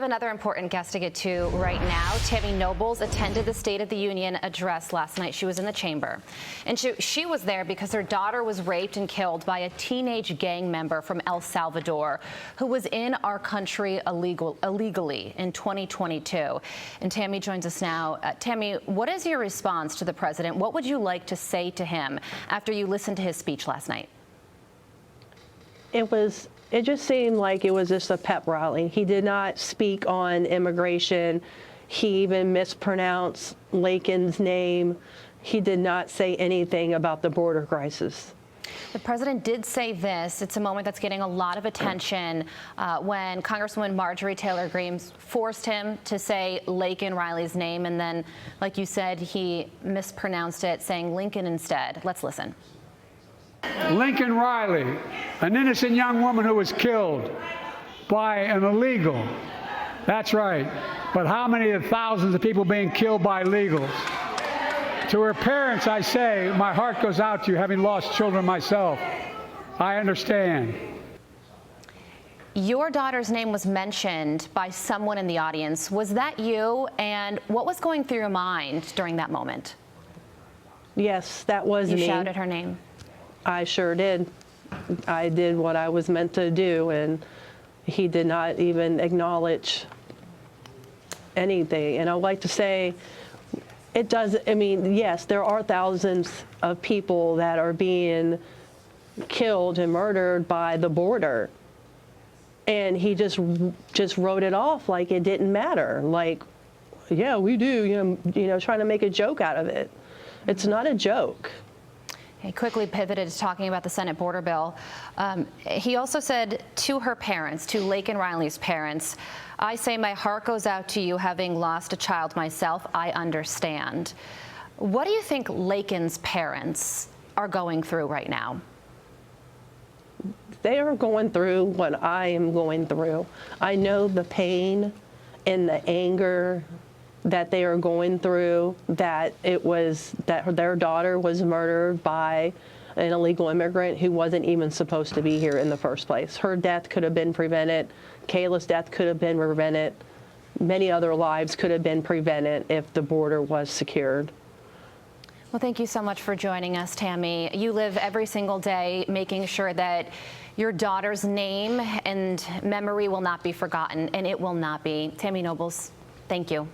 Another important guest to get to right now. Tammy Nobles attended the State of the Union address last night. She was in the chamber, and she was there because her daughter was raped and killed by a teenage gang member from El Salvador who was in our country illegally in 2022. And Tammy joins us now. Tammy, what is your response to the president? What would you like to say to him after you listened to his speech last night? It just seemed like it was just a pep rally. He did not speak on immigration. He even mispronounced Laken's name. He did not say anything about the border crisis. The president did say this. It's a moment that's getting a lot of attention when Congresswoman Marjorie Taylor Greene forced him to say Laken Riley's name. And then, like you said, he mispronounced it, saying Lincoln instead. Let's listen. Laken Riley, an innocent young woman who was killed by an illegal. That's right. But how many of thousands of people being killed by illegals? To her parents, I say, my heart goes out to you, having lost children myself. I understand. Your daughter's name was mentioned by someone in the audience. Was that you? And what was going through your mind during that moment? Yes, that was me. You shouted her name. I sure did. I did what I was meant to do, and he did not even acknowledge anything. And I'd like to say, it does, I mean, yes, there are thousands of people that are being killed and murdered by the border. And he just wrote it off like it didn't matter. Like, yeah, we do, you know, trying to make a joke out of it. It's not a joke. He quickly pivoted to talking about the Senate border bill. He also said to her parents, to Laken Riley's parents, I say my heart goes out to you, having lost a child myself. I understand. What do you think Laken's parents are going through right now? They are going through what I am going through. I know the pain and the anger that they are going through, that their daughter was murdered by an illegal immigrant who wasn't even supposed to be here in the first place. Her death could have been prevented. Kayla's death could have been prevented. Many other lives could have been prevented if the border was secured. Well, thank you so much for joining us, Tammy. You live every single day making sure that your daughter's name and memory will not be forgotten, and it will not be. Tammy Nobles, thank you.